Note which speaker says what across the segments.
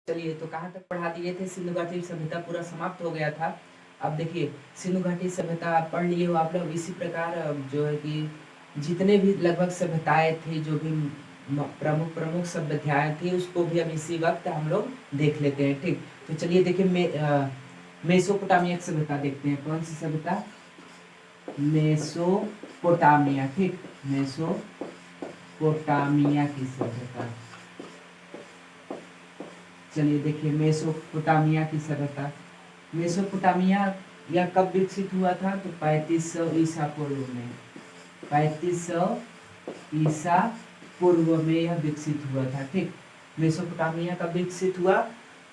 Speaker 1: चलिए, तो कहाँ तक पढ़ा दिए थे? सिंधु घाटी सभ्यता पूरा समाप्त हो गया था। अब देखिए, सिंधु घाटी सभ्यता आप पढ़ लिए हो आप लोग। इसी प्रकार जो है कि जितने भी लगभग सभ्यताएं थी, जो भी प्रमुख प्रमुख सभ्यताएं थी, उसको भी अब इसी वक्त हम लोग देख लेते हैं। ठीक, तो चलिए देखिए, मेसोपोटामिया की सभ्यता देखते हैं। कौन सी सभ्यता? मेसोपोटामिया। ठीक, मेसोपोटामिया की सभ्यता। चलिए देखिए, मेसोपोटामिया की सभ्यता। मेसोपोटामिया यह कब विकसित हुआ था? तो 3500 ईसा पूर्व में। 3500 ईसा पूर्व में यह विकसित हुआ था। ठीक, मेसोपोटामिया कब विकसित हुआ?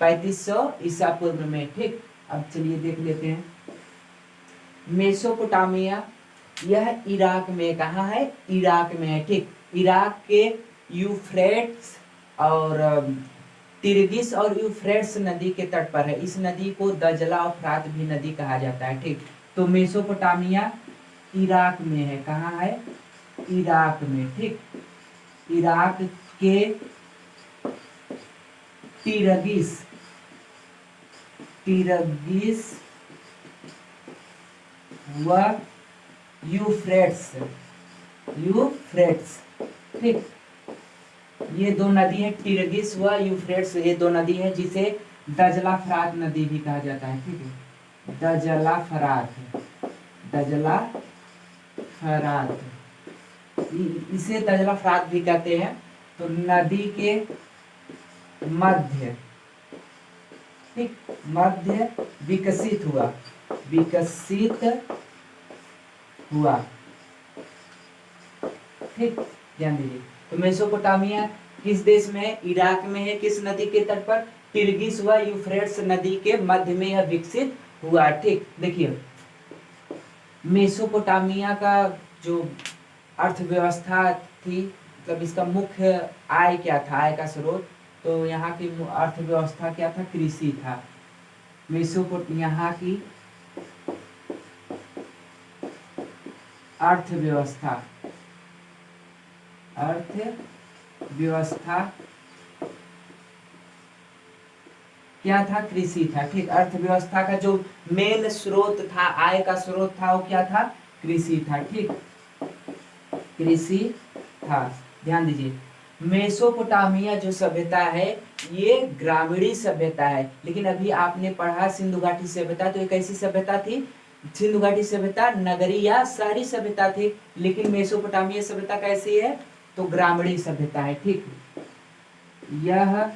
Speaker 1: 3500 ईसा पूर्व में। ठीक, अब चलिए देख लेते हैं। मेसोपोटामिया यह इराक में, कहाँ है? इराक में है। ठीक, इराक के यूफ्रेट्स और तिर्गिस और यूफ्रेट्स नदी के तट पर है। इस नदी को दजला और फ्रात भी नदी कहा जाता है। ठीक, तो मेसोपोटामिया इराक में है। कहाँ है? इराक में। ठीक, इराक के तिर्गिस तिर्गिस व यूफ्रेट्स यूफ्रेट्स। ठीक, ये दो नदी है, टिर्गिस व यूफ्रेट्स। ये दो नदी है जिसे दजला फरात नदी भी कहा जाता है। ठीक है, दजला फरात, दजला फरात, इसे दजला फरात भी कहते हैं। तो नदी के मध्य, ठीक, मध्य विकसित हुआ, विकसित हुआ। ठीक, ध्यान दीजिए। तो मेसोपोटामिया किस देश में है? इराक में है। किस नदी के तट पर? तिर्गिस व यूफ्रेट्स नदी के मध्य में यह विकसित हुआ। ठीक, देखिए, मेसोपोटामिया का जो अर्थव्यवस्था थी, मतलब इसका मुख्य आय क्या था, आय का स्रोत? तो यहाँ की अर्थव्यवस्था क्या था? कृषि था। यहाँ की अर्थव्यवस्था अर्थव्यवस्था क्या था? कृषि था। ठीक, अर्थव्यवस्था का जो मेन स्रोत था, आय का स्रोत था, वो क्या था? कृषि था। ठीक, कृषि था। ध्यान दीजिए, मेसोपोटामिया जो सभ्यता है ये ग्रामीणी सभ्यता है। लेकिन अभी आपने पढ़ा सिंधु घाटी सभ्यता, तो ये कैसी सभ्यता थी? सिंधु घाटी सभ्यता नगरी या शहरी सभ्यता थी। लेकिन मेसोपोटामिया सभ्यता कैसी है? तो ग्रामीणी सभ्यता है। ठीक, यह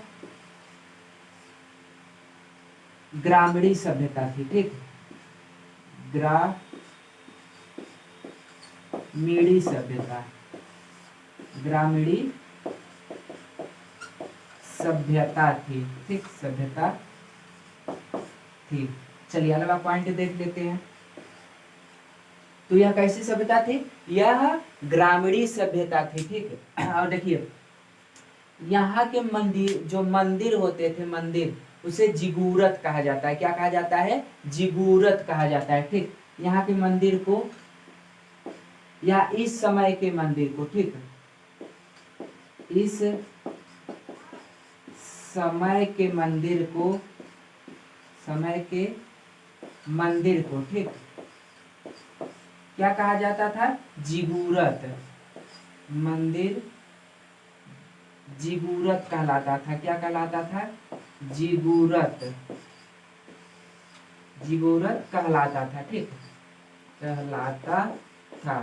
Speaker 1: ग्रामीणी सभ्यता थी। ठीक, ग्रामीणी सभ्यता, ग्रामीणी सभ्यता थी। ठीक, सभ्यता थी। चलिए अगला पॉइंट देख लेते हैं। तो यह कैसी सभ्यता थी? यह ग्रामीणी सभ्यता थी। ठीक है, और देखिए, यहाँ के मंदिर, जो मंदिर होते थे, मंदिर, उसे जिगूरत कहा जाता है। क्या कहा जाता है? जिगूरत कहा जाता है। ठीक, यहाँ के मंदिर को, या इस समय के मंदिर को, ठीक, इस समय के मंदिर को, समय के मंदिर को, ठीक, क्या कहा जाता था? जिगूरत। मंदिर जिगूरत कहलाता था। क्या कहलाता था? जिगूरत, जिगूरत कहलाता था। ठीक, कहलाता था।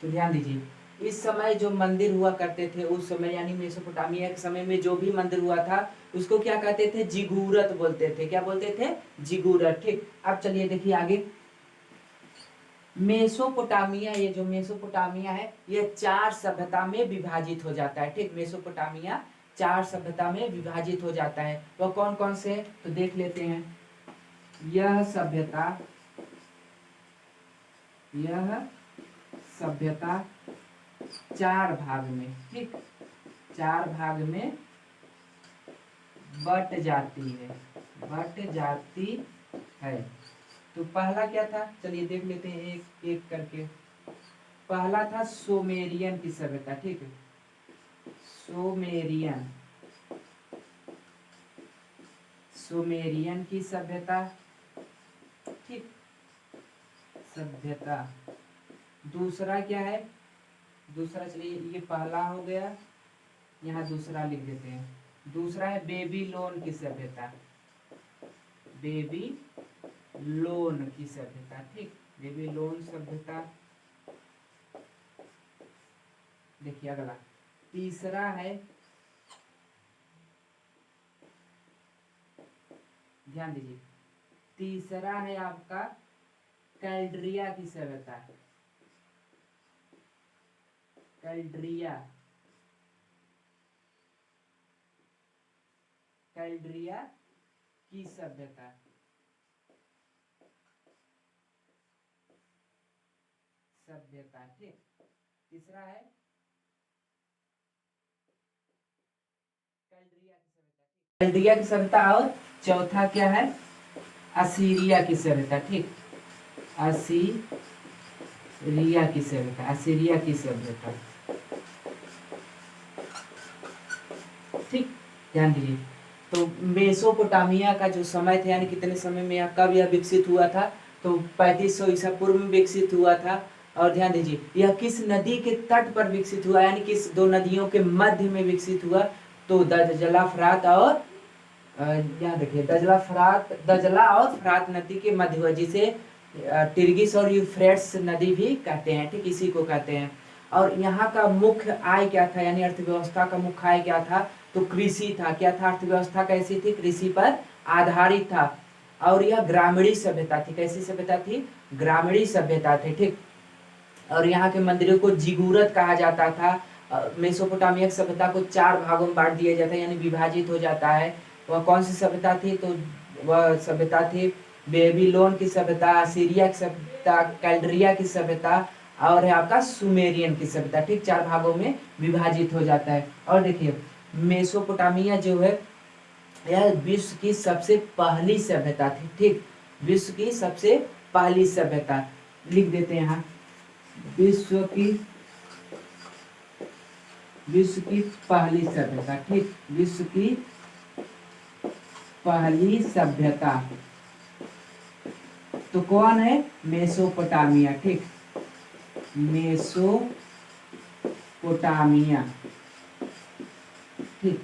Speaker 1: तो ध्यान दीजिए, इस समय जो मंदिर हुआ करते थे, उस समय यानी मेसोपोटामिया के समय में जो भी मंदिर हुआ था, उसको क्या कहते थे? जिगूरत बोलते थे। क्या बोलते थे? जिगूरत। ठीक, अब चलिए देखिए आगे। मेसोपोटामिया, ये जो मेसोपोटामिया है, ये 4 सभ्यता में विभाजित हो जाता है। ठीक, मेसोपोटामिया 4 सभ्यता में विभाजित हो जाता है। वह कौन कौन से? तो देख लेते हैं। यह सभ्यता, यह सभ्यता 4 भाग में, ठीक, 4 भाग में बट जाती है, बट जाती है। तो पहला क्या था? चलिए देख लेते हैं एक एक करके। पहला था सुमेरियन की सभ्यता। ठीक है, सुमेरियन, सुमेरियन की सभ्यता, ठीक, सभ्यता। दूसरा क्या है, दूसरा चलिए ये पहला हो गया, यहाँ दूसरा लिख देते हैं। दूसरा है बेबीलोन की सभ्यता, बेबीलोन की सभ्यता, ठीक, बेबीलोन सभ्यता। देखिए अगला तीसरा है, ध्यान दीजिए, तीसरा है आपका कैल्ड्रिया की सभ्यता, कैल्ड्रिया, कैल्ड्रिया की सभ्यता। सभ्यता, ठीक, तीसरा है कैल्ड्रिया की सभ्यता, ठीक, कैल्ड्रिया की सभ्यता। और चौथा क्या है, असीरिया की सभ्यता, ठीक, असीरिया की सभ्यता, असीरिया की सभ्यता, ठीक, ध्यान दीजिए। तो मेसोपोटामिया का जो समय था, यानी कितने समय में कब यह विकसित हुआ था, तो 3500 ईसा पूर्व में विकसित हुआ था। और ध्यान दीजिए यह किस नदी के तट पर विकसित हुआ, यानी किस दो नदियों के मध्य में विकसित हुआ, तो दजला फरात और याद रखिए दजला और फरात नदी के मध्य हुआ, जिसे टिर्गिस और यूफ्रेट्स नदी भी कहते हैं, ठीक, इसी को कहते हैं। और यहाँ का मुख्य आय क्या था, यानी अर्थव्यवस्था का मुख्य आय क्या था, तो कृषि था। क्या था, अर्थव्यवस्था कैसी थी, कृषि पर आधारित था। और यह ग्रामीणी सभ्यता थी, कैसी सभ्यता थी, ग्रामीणी सभ्यता थी, ठीक। और यहाँ के मंदिरों को जिगूरत कहा जाता था। मेसोपोटामिया की सभ्यता को 4 भागों में बांट दिया जाता है, यानी विभाजित हो जाता है। वह कौन सी सभ्यता थी, तो वह सभ्यता थी बेबीलोन की सभ्यता, असीरिया की सभ्यता, कैल्ड्रिया की सभ्यता, और है आपका सुमेरियन की सभ्यता, ठीक, 4 भागों में विभाजित हो जाता है। और देखिए मेसोपोटामिया जो है यह विश्व की सबसे पहली सभ्यता थी, ठीक, विश्व की सबसे पहली सभ्यता, लिख देते हैं यहाँ, विश्व की पहली सभ्यता, ठीक, विश्व की पहली सभ्यता। तो कौन है, मेसोपोटामिया, ठीक, मेसोपोटामिया, ठीक।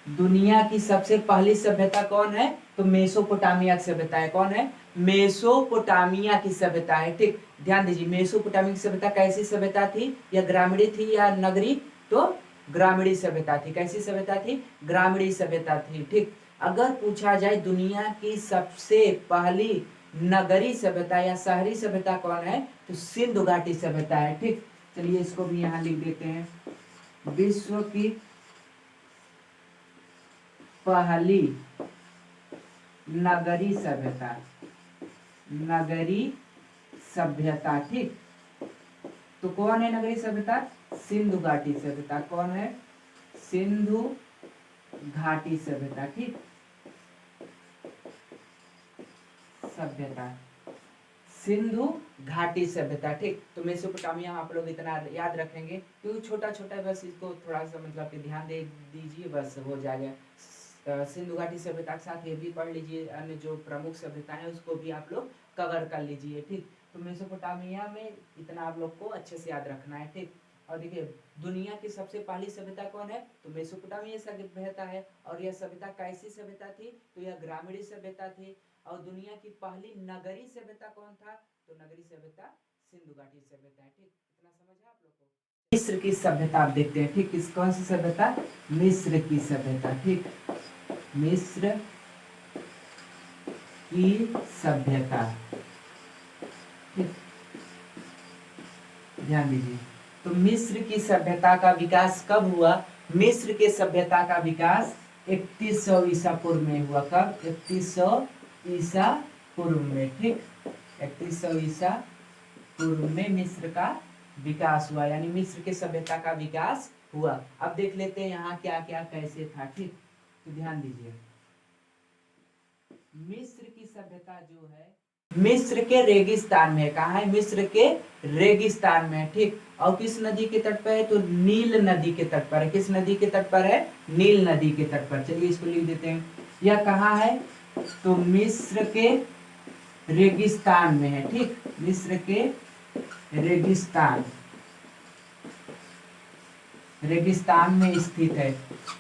Speaker 1: दुनिया की सबसे पहली सभ्यता कौन है, तो मेसोपोटामिया की सभ्यता है। कौन है, मेसोपोटामिया की सभ्यता है, ठीक, ध्यान दीजिए। मेसोपोटामिया की सभ्यता कैसी सभ्यता थी, या ग्रामीणी थी या नगरी, तो ग्रामीणी सभ्यता थी। कैसी सभ्यता थी, ग्रामीणी सभ्यता थी, ठीक। अगर पूछा जाए दुनिया की सबसे पहली नगरी सभ्यता या शहरी सभ्यता कौन है, तो सिंधु घाटी सभ्यता है, ठीक। चलिए इसको भी यहाँ लिख देते हैं, विश्व की पहली नगरी सभ्यता, नगरी सभ्यता, ठीक। तो कौन है नगरी सभ्यता, सिंधु घाटी सभ्यता। कौन है, सिंधु घाटी सभ्यता, ठीक, सभ्यता, सिंधु घाटी सभ्यता, ठीक। तो मेसोपोटामिया आप लोग इतना याद रखेंगे, क्योंकि छोटा छोटा बस इसको थोड़ा सा मतलब कि ध्यान दे दीजिए, बस हो जाएगा। सिंधु घाटी सभ्यता के साथ ये भी पढ़ लीजिए, अन्य जो प्रमुख सभ्यता है उसको भी आप लोग कवर कर लीजिए, ठीक। तो मेसोपोटामिया में इतना आप लोग को अच्छे से याद रखना है, ठीक। और देखिए दुनिया की सबसे पहली सभ्यता कौन है, तो मेसोपोटामिया सभ्यता है। और यह सभ्यता कैसी सभ्यता थी, तो यह ग्रामीणी सभ्यता थी। और दुनिया की पहली नगरी सभ्यता कौन था, तो नगरी सभ्यता सिंधु घाटी सभ्यता है, ठीक। इतना समझ है आप लोग को। मिस्र की सभ्यता आप देखते हैं, ठीक, किस कौन सी सभ्यता, मिस्र की सभ्यता, ठीक, मिस्र की सभ्यता, ठीक, ध्यान दीजिए। तो मिस्र की सभ्यता का विकास कब हुआ, मिस्र के सभ्यता का विकास 3100 ईसा पूर्व में हुआ। कब, 3100 ईसा पूर्व में, ठीक, 3100 ईसा पूर्व में मिस्र का विकास हुआ, यानी मिस्र के सभ्यता का विकास हुआ। अब देख लेते हैं यहाँ क्या क्या कैसे था, ठीक। तो ध्यान दीजिए मिस्र की सभ्यता जो है मिस्र के रेगिस्तान में, कहा है, मिस्र के रेगिस्तान में, ठीक। और किस नदी के तट पर है, तो नील नदी के तट पर है। किस नदी के तट पर है, नील नदी के तट पर। चलिए इसको लिख देते हैं, यह कहाँ है? तो मिस्र के रेगिस्तान में है। ठीक, मिस्र के रेगिस्तान, रेगिस्तान में स्थित है।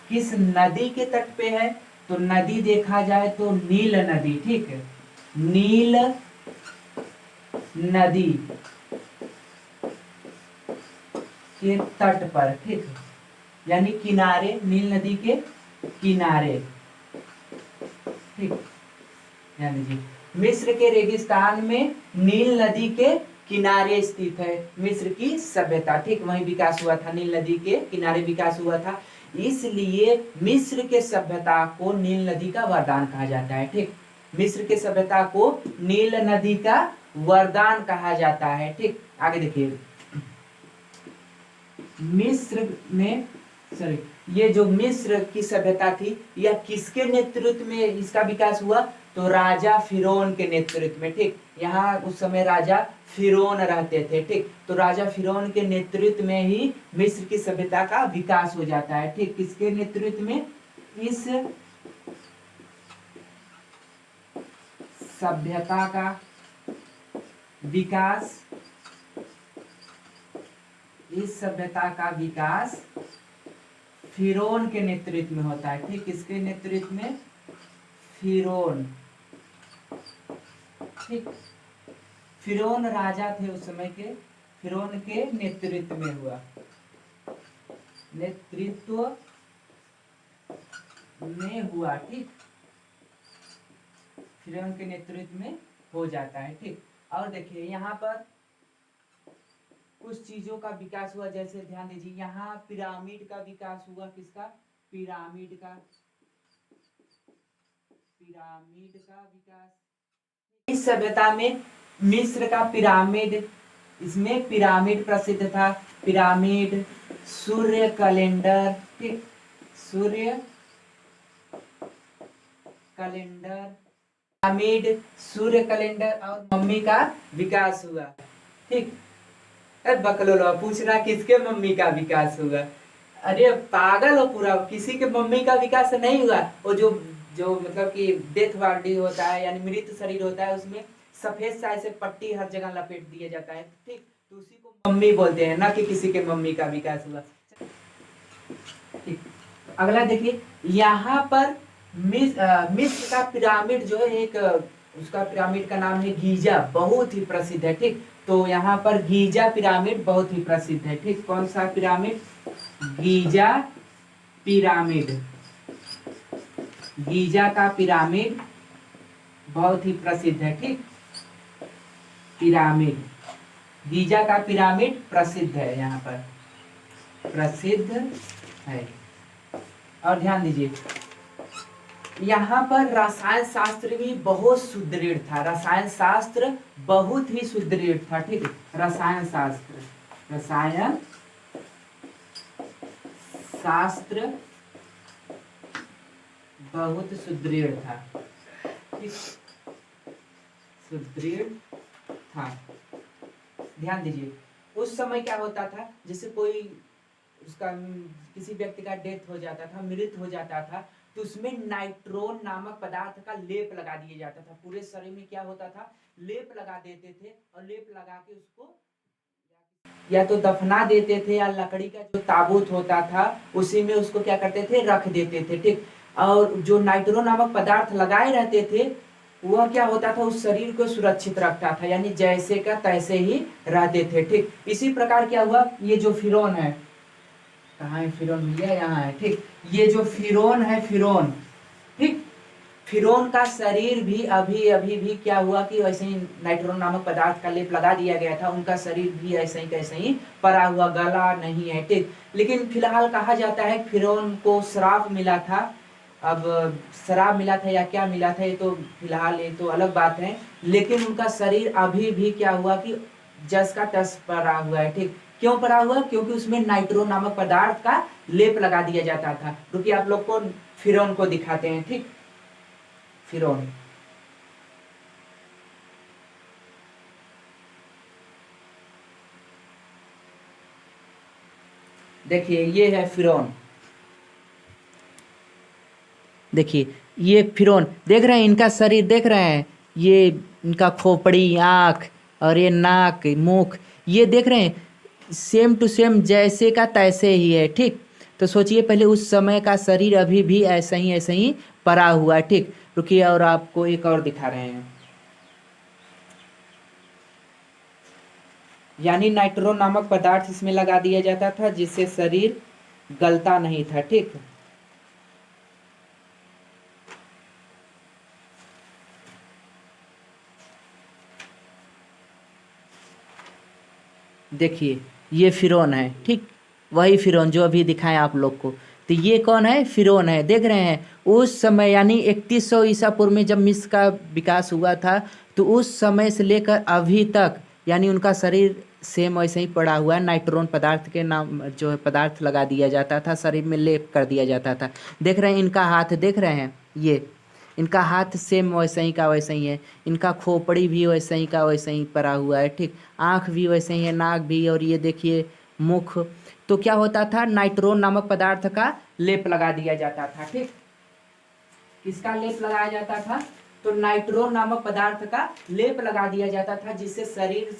Speaker 1: किस नदी के तट पे है? तो नदी देखा जाए तो नील नदी। ठीक है, नील नदी के तट पर। ठीक, यानी किनारे, नील नदी के किनारे। ठीक, ध्यान दीजिए, मिस्र के रेगिस्तान में नील नदी के किनारे स्थित है मिस्र की सभ्यता। ठीक, वहीं विकास हुआ था, नील नदी के किनारे विकास हुआ था, इसलिए मिस्र के सभ्यता को नील नदी का वरदान कहा जाता है। ठीक, मिस्र के सभ्यता को नील नदी का वरदान कहा जाता है। ठीक, आगे देखिए, मिस्र में, सॉरी, ये जो मिस्र की सभ्यता थी, यह किसके नेतृत्व में इसका विकास हुआ? तो राजा फिरौन के नेतृत्व में। ठीक, यहाँ उस समय राजा फिरौन रहते थे। ठीक, तो राजा फिरौन के नेतृत्व में ही मिस्र की सभ्यता का विकास हो जाता है। ठीक, किसके नेतृत्व में? इस सभ्यता का विकास, इस सभ्यता का विकास फिरौन के नेतृत्व में होता है। ठीक, किसके नेतृत्व में? फिरौन। ठीक, फिरौन राजा थे उस समय के, फिरौन के नेतृत्व में हुआ, नेतृत्व में हुआ। ठीक, फिरौन के नेतृत्व में हो जाता है। ठीक, और देखिए यहाँ पर कुछ चीजों का विकास हुआ, जैसे ध्यान दीजिए, यहाँ पिरामिड का विकास हुआ। किसका? पिरामिड का, पिरामिड का विकास। इस सभ्यता में मिस्र का पिरामिड, इसमें पिरामिड प्रसिद्ध था। पिरामिड, सूर्य कैलेंडर। ठीक, सूर्य कैलेंडर, पिरामिड, सूर्य कैलेंडर और मम्मी का विकास हुआ। ठीक, बकलोल पूछना किसके मम्मी का विकास हुआ? अरे पागल हो पूरा, किसी के मम्मी का विकास नहीं हुआ। वो जो जो मतलब कि डेथ बॉडी होता है, यानी मृत शरीर होता है, उसमें सफेद साय से पट्टी हर जगह लपेट दिया जाता है। ठीक, तो उसी को मम्मी बोलते हैं, ना कि किसी के मम्मी का विकास हुआ। ठीक, अगला देखिए, यहाँ पर मिस्र का पिरामिड जो है, एक उसका पिरामिड का नाम है गीजा, बहुत ही प्रसिद्ध है। ठीक, तो यहाँ पर गीजा पिरामिड बहुत ही प्रसिद्ध है। ठीक, कौन सा पिरामिड? गीजा पिरामिड, गीजा का पिरामिड बहुत ही प्रसिद्ध है। ठीक, पिरामिड, गीजा का पिरामिड प्रसिद्ध है, यहाँ पर प्रसिद्ध है। और ध्यान दीजिए, यहाँ पर रसायन शास्त्र भी बहुत सुदृढ़ था, रसायन शास्त्र बहुत ही सुदृढ़ था। ठीक, रसायन शास्त्र, रसायन शास्त्र बहुत सुदृढ़ था। ठीक, सुदृढ़ था। ध्यान दीजिए, उस समय क्या होता था, जैसे कोई उसका किसी व्यक्ति का डेथ हो जाता था, मृत हो जाता था, तो उसमें नाइट्रोन नामक पदार्थ का लेप लगा दिया जाता था। पूरे शरीर में क्या होता था? लेप लगा देते थे, और लेप लगा के उसको या तो दफना देते थे, या लकड़ी का जो ताबूत होता था उसी में उसको क्या करते थे? रख देते थे। ठीक, और जो नाइट्रोन नामक पदार्थ लगाए रहते थे, वह क्या होता था? उस शरीर को सुरक्षित रखता था, यानी जैसे का तैसे ही रहते थे। ठीक, इसी प्रकार क्या हुआ, ये जो फिरौन है, कहाँ है फिरौन भैया? यहाँ है। ठीक, ये जो फिरौन है, फिरौन, ठीक, फिरौन का शरीर भी अभी अभी भी क्या हुआ कि वैसे ही नाइट्रोन नामक पदार्थ का लेप लगा दिया गया था, उनका शरीर भी ऐसे ही कैसे ही पड़ा हुआ, गला नहीं है। ठीक, लेकिन फिलहाल कहा जाता है फिरौन को श्राप मिला था। अब शराब मिला था या क्या मिला था, ये तो फिलहाल ये तो अलग बात है, लेकिन उनका शरीर अभी भी क्या हुआ कि जस का तस पड़ा हुआ है। ठीक, क्यों पड़ा हुआ? क्योंकि उसमें नाइट्रोन नामक पदार्थ का लेप लगा दिया जाता था। रुकिए आप लोग को फिरौन को दिखाते हैं। ठीक, फिरौन, देखिए ये है फिरौन। देखिए ये फिरौन देख रहे हैं, इनका शरीर देख रहे हैं, ये इनका खोपड़ी, आँख और ये नाक, मुख, ये देख रहे हैं सेम टू सेम जैसे का तैसे ही है। ठीक, तो सोचिए पहले उस समय का शरीर अभी भी ऐसा ही पड़ा हुआ है। ठीक, रुकिए और आपको एक और दिखा रहे हैं। यानी नाइट्रोन नामक पदार्थ इसमें लगा दिया जाता था जिससे शरीर गलता नहीं था। ठीक, देखिए ये फिरौन है। ठीक, वही फिरौन जो अभी दिखाएं आप लोग को। तो ये कौन है? फिरौन है। देख रहे हैं उस समय यानी 3100 ईसा पूर्व में जब मिस्र का विकास हुआ था, तो उस समय से लेकर अभी तक यानी उनका शरीर सेम वैसे ही पड़ा हुआ है। नाइट्रोन पदार्थ के नाम जो है पदार्थ लगा दिया जाता था, शरीर में लेप कर दिया जाता था। देख रहे हैं इनका हाथ, देख रहे हैं ये इनका हाथ सेम वैसे ही का वैसे ही है। इनका खोपड़ी भी वैसे ही का वैसे ही पड़ा हुआ है। ठीक, आँख भी वैसे ही है, नाक भी, और ये देखिए मुख। तो क्या होता था? नाइट्रोन नामक पदार्थ का लेप लगा दिया जाता था। ठीक, किसका लेप लगाया जाता था? तो नाइट्रोन नामक पदार्थ का लेप लगा दिया जाता था जिससे शरीर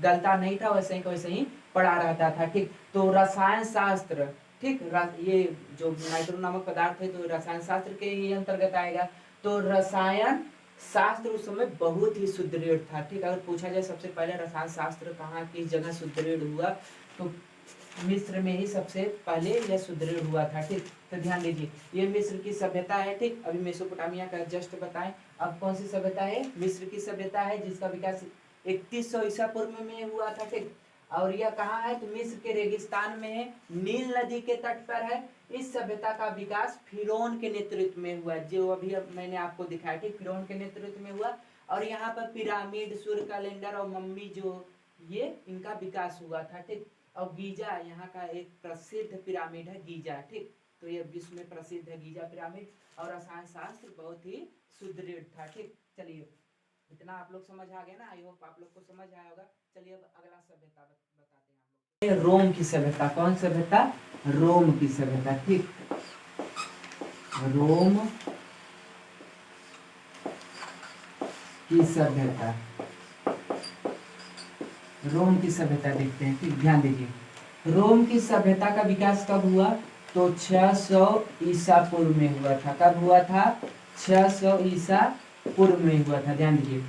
Speaker 1: गलता नहीं था, वैसे ही पड़ा रहता था। ठीक, तो रसायन शास्त्र, ठीक, ये जो नाइट्रोन नामक पदार्थ है तो रसायन शास्त्र के ही अंतर्गत आएगा। तो रसायन शास्त्र उस समय बहुत ही सुदृढ़ था। ठीक, अगर पूछा जाए सबसे पहले रसायन शास्त्र कहाँ किस जगह सुदृढ़ हुआ, तो मिस्र में ही सबसे पहले यह सुदृढ़ हुआ था। ठीक, तो ध्यान दीजिए ये मिस्र की सभ्यता है। ठीक, अभी मेसोपोटामिया का जस्ट बताएं। अब कौन सी सभ्यता है? मिस्र की सभ्यता है जिसका विकास 3100 ईसा पूर्व में हुआ था। ठीक, और यह कहाँ है? तो मिस्र के रेगिस्तान में है, नील नदी के तट पर है। इस सभ्यता का विकास फिरौन के नेतृत्व में हुआ, जो अभी मैंने आपको दिखाया। ठीक, फिरौन के नेतृत्व में हुआ, और यहाँ पर पिरामिड, सूर्य कैलेंडर और मम्मी जो ये इनका विकास हुआ था। ठीक, और गीजा यहाँ का एक प्रसिद्ध पिरामिड है, गीजा। ठीक, तो ये विश्व में प्रसिद्ध है गीजा पिरामिड। और रसायन शास्त्र बहुत ही सुदृढ़ था। ठीक, चलिए इतना आप लोग समझ आ गए ना, आई होप आप लोग को समझ आया होगा। चलिए अब अगला सभ्यता बताते हैं आप लोग। रोम की सभ्यता। कौन सभ्यता? रोम की सभ्यता। ठीक, रोम की सभ्यता, रोम की सभ्यता देखते हैं। ठीक, ध्यान दीजिए रोम की सभ्यता का विकास कब हुआ? तो 600 ईसा पूर्व में हुआ था। कब हुआ था? 600 ईसा पूर्व में हुआ था। ध्यान दीजिए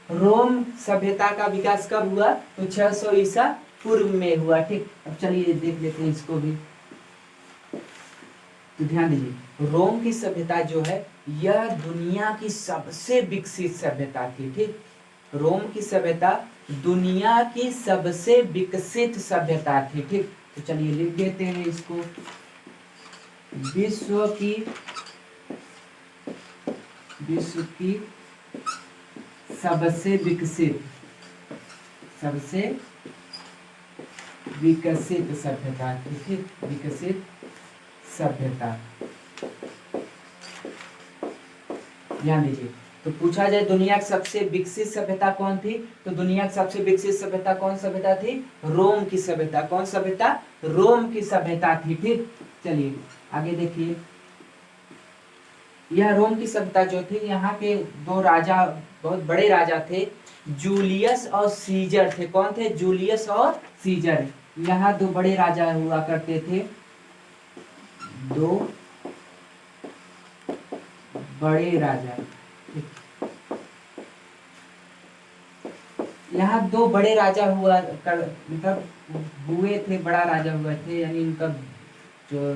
Speaker 1: रोम सभ्यता का विकास कब हुआ? तो 600 ईसा पूर्व में हुआ। ठीक, अब चलिए देख लेते हैं इसको भी। तो ध्यान दीजिए रोम की सभ्यता जो है यह दुनिया की सबसे विकसित सभ्यता थी। ठीक, रोम की सभ्यता दुनिया की सबसे विकसित सभ्यता थी। ठीक, तो चलिए लिख देते हैं इसको। विश्व की सबसे विकसित सभ्यता थी। ठीक, विकसित सभ्यता। ध्यान दीजिए तो पूछा जाए दुनिया की सबसे विकसित सभ्यता कौन थी, तो दुनिया की सबसे विकसित सभ्यता कौन सभ्यता थी? रोम की सभ्यता। कौन सभ्यता? रोम की सभ्यता थी। ठीक, चलिए आगे देखिए। यह रोम की सभ्यता जो थी, यहाँ के दो राजा, बहुत बड़े राजा थे, जूलियस और सीजर थे। कौन थे? जूलियस और सीजर। यहाँ दो बड़े राजा हुआ करते थे, दो बड़े राजा। यहाँ दो बड़े राजा हुआ कर मतलब हुए थे, बड़ा राजा हुए थे, यानी इनका जो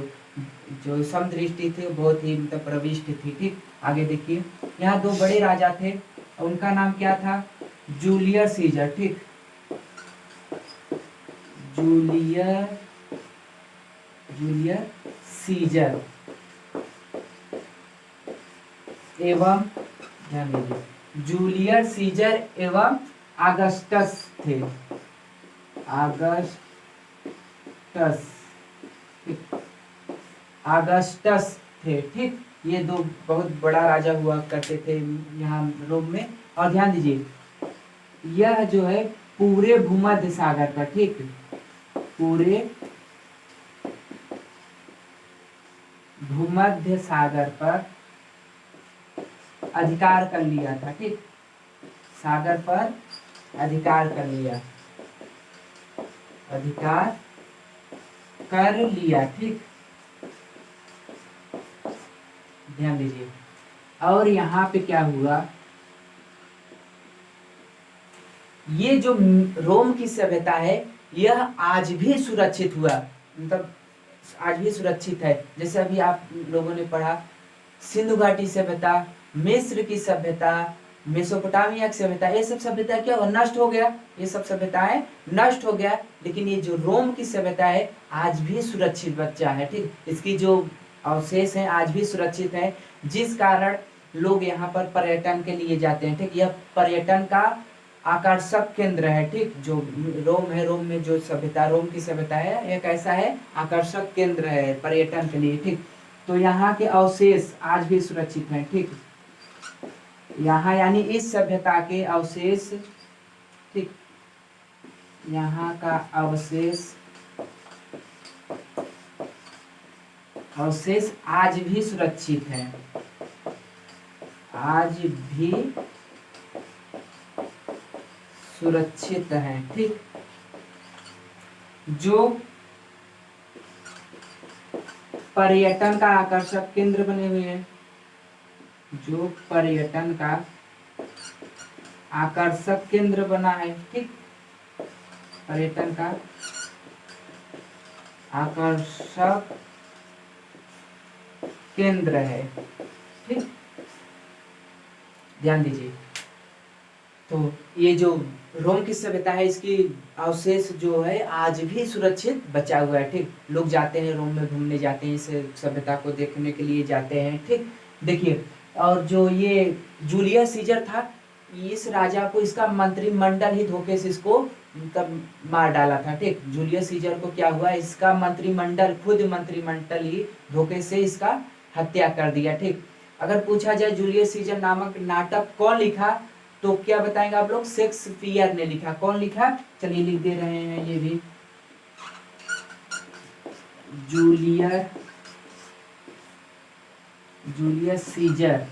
Speaker 1: जो समदृष्टि थी वो बहुत ही मतलब प्रविष्ट थी। ठीक, आगे देखिए यहाँ दो बड़े राजा थे, उनका नाम क्या था? Julius Caesar. ठीक, जूलियस सीजर एवं, ध्यान दीजिए जूलियस सीजर एवं अगस्टस थे। अगस्टस थे। ठीक, ये दो बहुत बड़ा राजा हुआ करते थे यहाँ रोम में। और ध्यान दीजिए यह जो है पूरे भूमध्य सागर का, ठीक, पूरे भूमध्य सागर पर अधिकार कर लिया था। ठीक, सागर पर अधिकार कर लिया, अधिकार कर लिया। ठीक, ध्यान दीजिए। और यहाँ पे क्या हुआ, ये जो रोम की सभ्यता है यह आज भी सुरक्षित हुआ, मतलब आज भी सुरक्षित है। जैसे अभी आप लोगों ने पढ़ा सिंधु घाटी सभ्यता, मिस्र की सभ्यता, मेसोपोटामिया की सभ्यता, ये सब सभ्यता क्या हुआ, नष्ट हो गया, ये सब सभ्यताएं नष्ट हो गया। लेकिन ये जो रोम की सभ्यता है आज भी सुरक्षित बचा है। ठीक, इसकी जो अवशेष हैं आज भी सुरक्षित है, जिस कारण लोग यहाँ पर पर्यटन के लिए जाते हैं। ठीक, यह पर्यटन का आकर्षक केंद्र है। ठीक, जो रोम है, रोम में जो सभ्यता, रोम की सभ्यता है, एक ऐसा है आकर्षक केंद्र है पर्यटन के लिए। ठीक, तो यहाँ के अवशेष आज भी सुरक्षित हैं। ठीक, यहाँ यानी इस सभ्यता के अवशेष, ठीक, यहाँ का अवशेष आज भी सुरक्षित है, आज भी सुरक्षित है। ठीक, जो पर्यटन का आकर्षक केंद्र बने हुए हैं, जो पर्यटन का आकर्षक केंद्र बना है। ठीक, पर्यटन का आकर्षक केंद्र है। ठीक, ध्यान दीजिए। तो ये जो रोम की सभ्यता है इसकी अवशेष जो है आज भी सुरक्षित बचा हुआ है। ठीक, लोग जाते हैं रोम में घूमने जाते हैं, इस सभ्यता को देखने के लिए जाते हैं। ठीक, देखिए, और जो ये जूलियस सीजर था, इस राजा को इसका मंत्रिमंडल ही धोखे से इसको मतलब मार डाला था। ठीक, जूलियस सीजर को क्या हुआ, इसका मंत्रिमंडल, खुद मंत्रिमंडल ही धोखे से इसका हत्या कर दिया। ठीक, अगर पूछा जाए जूलियस सीजर नामक नाटक कौन लिखा, तो क्या बताएंगे आप लोग, शेक्सपियर ने लिखा। कौन लिखा, चलिए लिख दे रहे हैं ये भी, जूलियस सीजर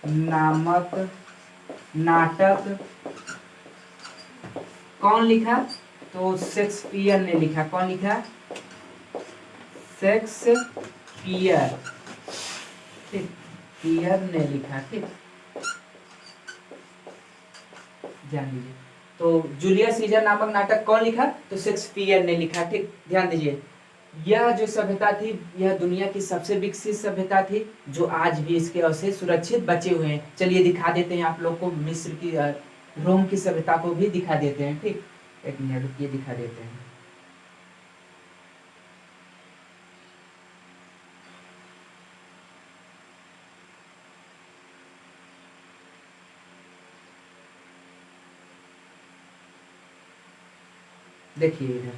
Speaker 1: नामक नाटक कौन लिखा, तो शेक्सपियर ने लिखा। कौन लिखा, शेक्सपियर, ठीक, पियर ने लिखा। ठीक, ध्यान दीजिए। तो जूलियस सीजर नामक नाटक कौन लिखा, तो शेक्सपियर ने लिखा। ठीक, ध्यान दीजिए। यह जो सभ्यता थी यह दुनिया की सबसे विकसित सभ्यता थी, जो आज भी इसके अवशेष सुरक्षित बचे हुए हैं। चलिए दिखा देते हैं आप लोग को मिस्र की, रोम की सभ्यता को भी दिखा देते हैं। ठीक, एक मिनट रुकिए, दिखा देते हैं। देखिए इधर,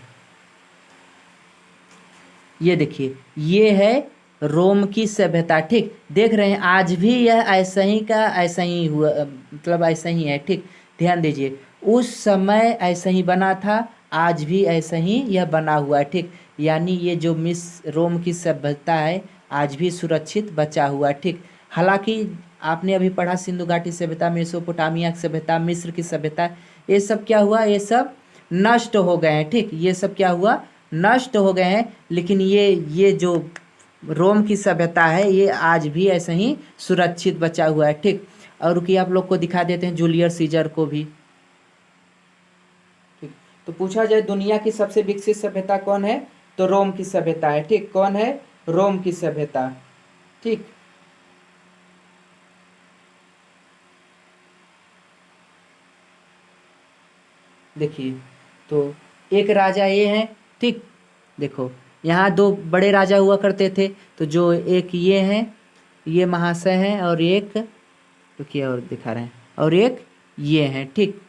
Speaker 1: ये देखिए, ये है रोम की सभ्यता। ठीक, देख रहे हैं आज भी यह ऐसा ही का ऐसा ही हुआ, मतलब ऐसा ही है। ठीक, ध्यान दीजिए, उस समय ऐसा ही बना था, आज भी ऐसा ही यह बना हुआ है। ठीक, यानी ये जो रोम की सभ्यता है आज भी सुरक्षित बचा हुआ है। ठीक, हालांकि आपने अभी पढ़ा सिंधु घाटी सभ्यता, मेसोपोटामिया की सभ्यता, मिस्र की सभ्यता, ये सब क्या हुआ, ये सब नष्ट हो गए हैं। ठीक, ये सब क्या हुआ, नष्ट हो गए हैं। लेकिन ये जो रोम की सभ्यता है ये आज भी ऐसे ही सुरक्षित बचा हुआ है। ठीक, और रुकिए आप लोग को दिखा देते हैं जूलियस सीजर को भी। ठीक, तो पूछा जाए दुनिया की सबसे विकसित सभ्यता कौन है, तो रोम की सभ्यता है। ठीक, कौन है, रोम की सभ्यता। ठीक, देखिए, तो एक राजा ये हैं। ठीक, देखो यहाँ दो बड़े राजा हुआ करते थे, तो जो एक ये हैं, ये महाशय हैं, और एक रुकिए और दिखा रहे हैं, और एक ये हैं। ठीक,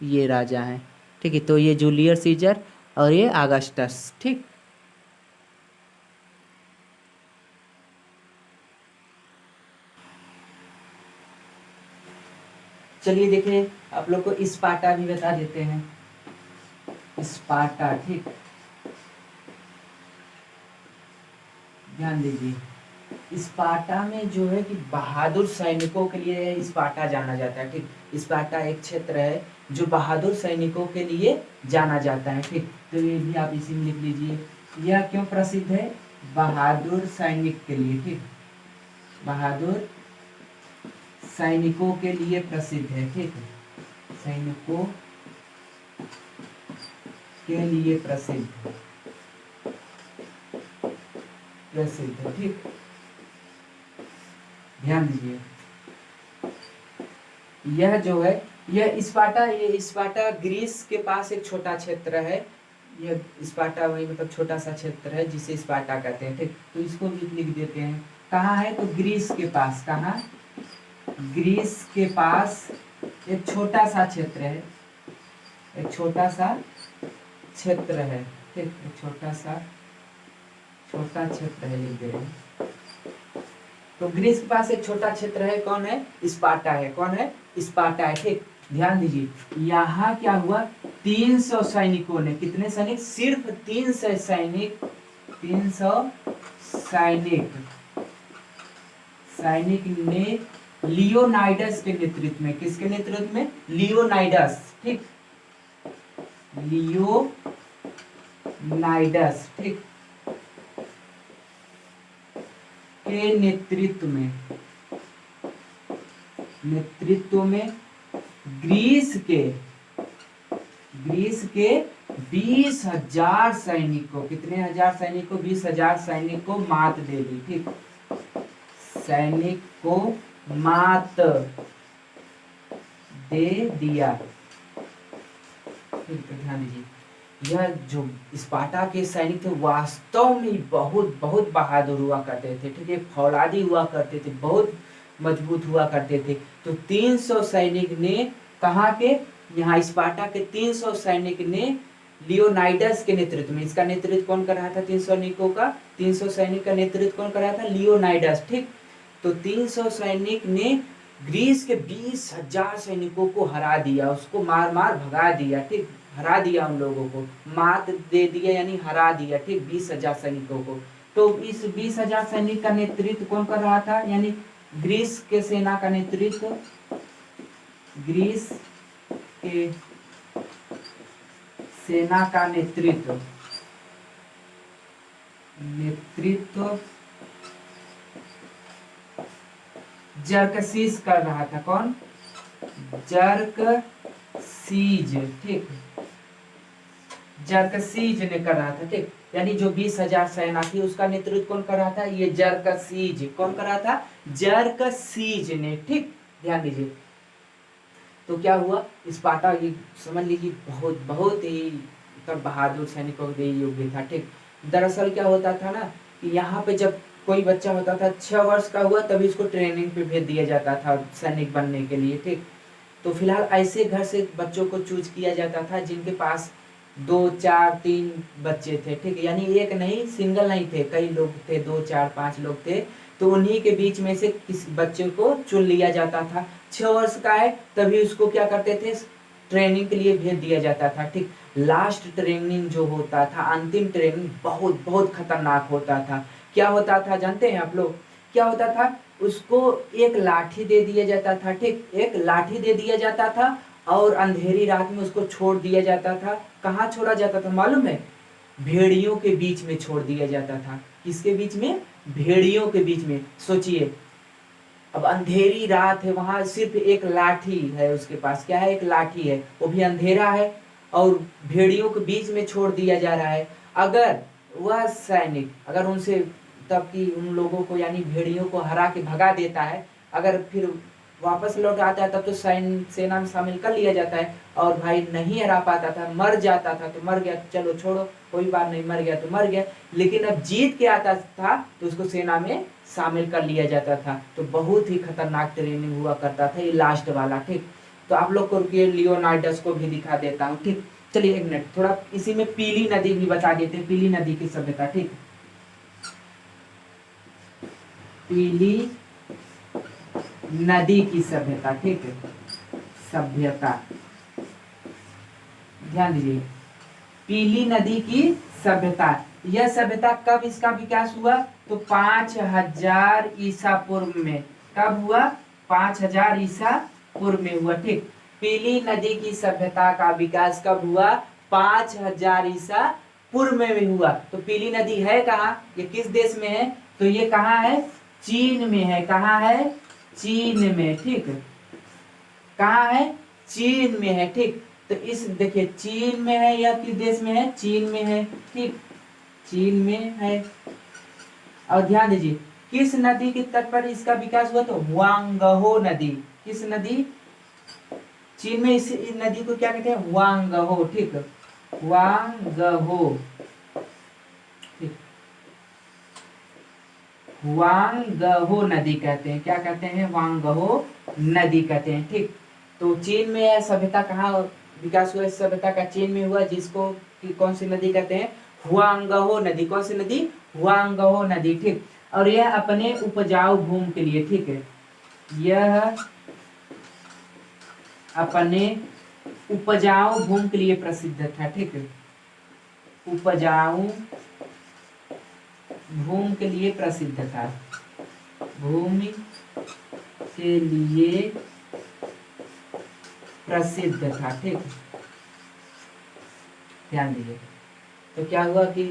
Speaker 1: ये राजा हैं। ठीक है, तो ये जूलियस सीजर और ये अगस्टस। ठीक, चलिए देखिए, आप लोग को स्पार्टा भी बता देते हैं। स्पार्टा, ठीक, ध्यान दीजिए, स्पार्टा में जो है कि बहादुर सैनिकों के लिए स्पार्टा जाना जाता है। ठीक, स्पार्टा एक क्षेत्र है जो बहादुर सैनिकों के लिए जाना जाता है। ठीक, तो ये भी आप इसी में लिख लीजिए। यह क्यों प्रसिद्ध है? बहादुर सैनिक के लिए। ठीक, बहादुर सैनिकों के लिए प्रसिद्ध है। ठीक, सैनिकों के लिए प्रसिद्ध है। ठीक, ध्यान दीजिए, यह जो है ये स्पार्टा ग्रीस के पास एक छोटा क्षेत्र है। यह स्पार्टा वही मतलब छोटा सा क्षेत्र है जिसे स्पार्टा कहते हैं। ठीक, तो इसको भी लिख देते हैं। कहाँ है? तो ग्रीस के पास। कहाँ? ग्रीस के पास एक छोटा सा क्षेत्र है। एक छोटा सा क्षेत्र है। ठीक, एक छोटा क्षेत्र है, लिख दे रहे हैं। तो ग्रीस के पास एक छोटा क्षेत्र है, कौन है? स्पार्टा है। कौन है? स्पार्टा है। ठीक, ध्यान दीजिए, यहाँ क्या हुआ? 300 सैनिकों ने, कितने सैनिक? सिर्फ 300 सैनिक, 300 सैनिक ने लियोनाइडस के नेतृत्व में, किसके नेतृत्व में? लियोनाइडस। ठीक, लियोनाइडस, ठीक, के नेतृत्व में ग्रीस के 20,000 सैनिकों, कितने हजार सैनिकों? 20,000 सैनिक को मात दे दी। ठीक, सैनिक को मात दे दिया। ठीक, तो ध्यान दीजिए, यह जो स्पार्टा के सैनिक थे वास्तव में बहुत बहुत बहादुर हुआ करते थे। ठीक है, फौलादी हुआ करते थे, बहुत मजबूत हुआ करते थे। तो 300 सैनिक ने, कहाँ के? यहाँ स्पार्टा के 300 सैनिक ने लियोनाइडस के नेतृत्व में, इसका नेतृत्व कौन कर रहा था? 300 सैनिकों का, 300 सैनिक का नेतृत्व कौन कर रहा था? लियोनाइडस। ठीक, तो 300 सैनिक ने ग्रीस के 20,000 सैनिकों को हरा दिया, उसको मार मार भगा दिया। ठीक, हरा दिया, उन लोगों को मात दे दिया, यानी हरा दिया। ठीक, 20,000 सैनिकों को। तो इस 20,000 सैनिक का नेतृत्व कौन कर रहा था? यानी ग्रीस के सेना का नेतृत्व, ग्रीस के सेना का नेतृत्व जरकसीस कर रहा था। कौन? जरकसीज। ठीक, जरकसीज ने कर रहा था। ठीक, यानी जो 20,000 सेना थी उसका नेतृत्व कौन कर रहा था? ये जरकसीज। कौन कर रहा था? जरकसीज ने। ठीक, ध्यान दीजिए, तो क्या हुआ? स्पार्टा, ये समझ लीजिए, बहुत बहुत ही मतलब बहादुर सैनिकों के योग्य था। ठीक, दरअसल क्या होता था ना कि यहाँ पे जब कोई बच्चा होता था 6 वर्ष का हुआ तभी उसको ट्रेनिंग पे भेज दिया जाता था सैनिक बनने के लिए। ठीक, तो फिलहाल ऐसे घर से बच्चों को चूज किया जाता था जिनके पास 2, 4, 3 बच्चे थे। ठीक, यानी एक नहीं, सिंगल नहीं थे, कई लोग थे, 2, 4, 5 लोग थे। तो उन्हीं के बीच में से किसी बच्चे को चुन लिया जाता था। 6 वर्ष का है तभी उसको क्या करते थे? ट्रेनिंग के लिए भेज दिया जाता था। ठीक, लास्ट ट्रेनिंग जो होता था, अंतिम ट्रेनिंग, बहुत बहुत खतरनाक होता था। क्या होता था जानते हैं आप लोग? क्या होता था? उसको एक लाठी दे दिया जाता था। ठीक, एक लाठी दे दिया जाता था और अंधेरी रात में उसको छोड़ दिया जाता था। कहाँ छोड़ा जाता था मालूम है? भेड़ियों के बीच में छोड़ दिया जाता था। किसके बीच में? भेड़ियों के बीच में। सोचिए, अब अंधेरी रात है, वहां सिर्फ एक लाठी है उसके पास। क्या है? एक लाठी है, वो भी अंधेरा है और भेड़ियों के बीच में छोड़ दिया जा रहा है। अगर वह सैनिक, अगर उनसे तब की उन लोगों को यानी भेड़ियों को हरा के भगा देता है, अगर फिर वापस लौट आता है तब तो सेना में शामिल कर लिया जाता है। और भाई नहीं हरा पाता था, मर जाता था तो मर गया, चलो छोड़ो, कोई बात नहीं, मर गया तो मर गया। लेकिन अब जीत के आता था तो उसको सेना में शामिल कर लिया जाता था। तो बहुत ही खतरनाक ट्रेनिंग हुआ करता था ये लास्ट वाला। ठीक, तो आप लोग को रुकिए, लियोनाइडस को भी दिखा देता हूँ। ठीक, चलिए 1 मिनट, थोड़ा इसी में पीली नदी भी बता देते हैं, पीली नदी की सभ्यता। ठीक, पीली नदी की सभ्यता। ठीक है, सभ्यता, ध्यान दीजिए, पीली नदी की सभ्यता। यह सभ्यता कब इसका विकास हुआ? तो 5000 ईसा पूर्व में। कब हुआ? 5000 ईसा पूर्व में हुआ। ठीक, पीली नदी की सभ्यता का विकास कब हुआ? 5000 ईसा पूर्व में भी हुआ। तो पीली नदी है कहाँ? ये किस देश में है? तो ये कहाँ है? चीन में है। कहाँ है? चीन में। ठीक, कहाँ है? चीन में है। ठीक, तो इस देखिए चीन में है, या किस देश में है? चीन में है। ठीक, चीन में है। और ध्यान दीजिए किस नदी के तट पर इसका विकास हुआ? तो हुआंगहो नदी। किस नदी? चीन में इस नदी को क्या कहते हैं? हुआंगहो। ठीक, हुआंगहो। ठीक, हुआंगहो नदी कहते हैं। क्या कहते हैं? हुआंगहो नदी कहते हैं। ठीक, तो चीन में यह सभ्यता कहाँ विकास हुआ? इस सभ्यता का चीन में हुआ, जिसको कौन सी नदी कहते हैं? हुआंगहो नदी। कौन सी नदी? हुआंगहो नदी। ठीक, और यह अपने उपजाऊ भूमि के लिए, ठीक है, यह अपने उपजाऊ भूमि के लिए प्रसिद्ध था। ठीक है, उपजाऊ भूमि के लिए प्रसिद्ध था। भूमि के लिए प्रसिद्ध था। ठीक, ध्यान दीजिए। तो क्या हुआ कि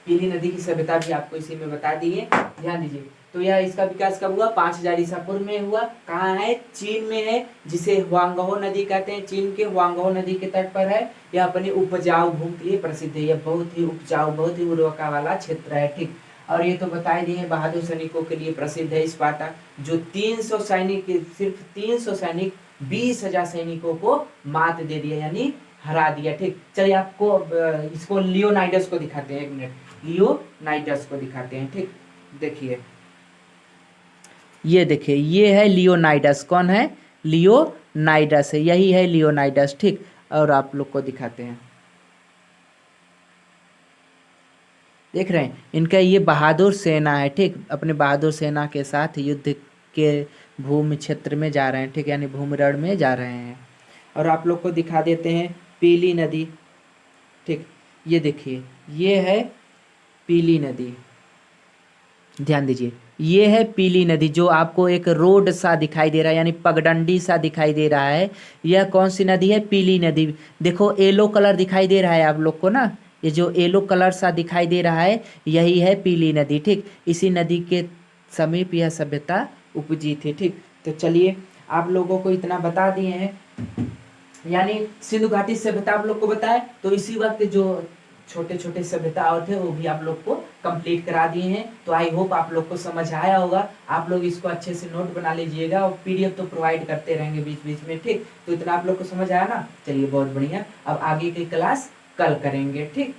Speaker 1: पीली नदी की सभ्यता भी आपको इसी में बता दी है। ध्यान दीजिए, तो यह इसका विकास कब हुआ? 5000 ईसा पूर्व में हुआ। कहाँ है? चीन में है, जिसे हुआंगहो नदी कहते हैं। चीन के हुआंगहो नदी के तट पर है। यह अपनी उपजाऊ भूमि के लिए प्रसिद्ध है। यह बहुत ही उपजाऊ, बहुत ही उर्वरता वाला क्षेत्र है। ठीक, और ये तो बता दिए हैं बहादुर सैनिकों के लिए प्रसिद्ध है स्पार्टा, जो 300 सैनिक, सिर्फ 300 सैनिक 20,000 सैनिकों को मात दे दिया, यानी हरा दिया। ठीक, चलिए आपको इसको लियोनाइडस को दिखाते हैं। एक मिनट, लियोनाइडस को दिखाते हैं। ठीक, देखिए, ये देखिए, ये है लियोनाइडस। कौन है? लियोनाइडस है, यही है लियोनाइडस। ठीक, और आप लोग को दिखाते हैं। देख रहे हैं, इनका ये बहादुर सेना है। ठीक, अपने बहादुर सेना के साथ युद्ध के भूमि क्षेत्र में जा रहे हैं। ठीक, यानी भूमिरण में जा रहे हैं। और आप लोग को दिखा देते हैं पीली नदी। ठीक, ये देखिए, ये है पीली नदी। ध्यान दीजिए, ये है पीली नदी, जो आपको एक रोड सा दिखाई दे रहा है, यानी पगडंडी सा दिखाई दे रहा है। यह कौन सी नदी है? पीली नदी। देखो येलो कलर दिखाई दे रहा है आप लोग को ना, ये जो येलो कलर सा दिखाई दे रहा है, यही है पीली नदी। ठीक, इसी नदी के समीप यह सभ्यता उपजी थी। ठीक, तो चलिए आप लोगों को इतना बता दिए हैं, यानी सिंधु घाटी सभ्यता आप लोग को बताए। तो इसी वक्त जो छोटे छोटे सभ्यता और थे वो भी आप लोग को कंप्लीट करा दिए हैं। तो आई होप आप लोग को समझ आया होगा। आप लोग इसको अच्छे से नोट बना लीजिएगा, और पीडीएफ तो प्रोवाइड करते रहेंगे बीच बीच में। ठीक, तो इतना आप लोग को समझ आया ना? चलिए, बहुत बढ़िया। अब आगे की क्लास कल करेंगे। ठीक।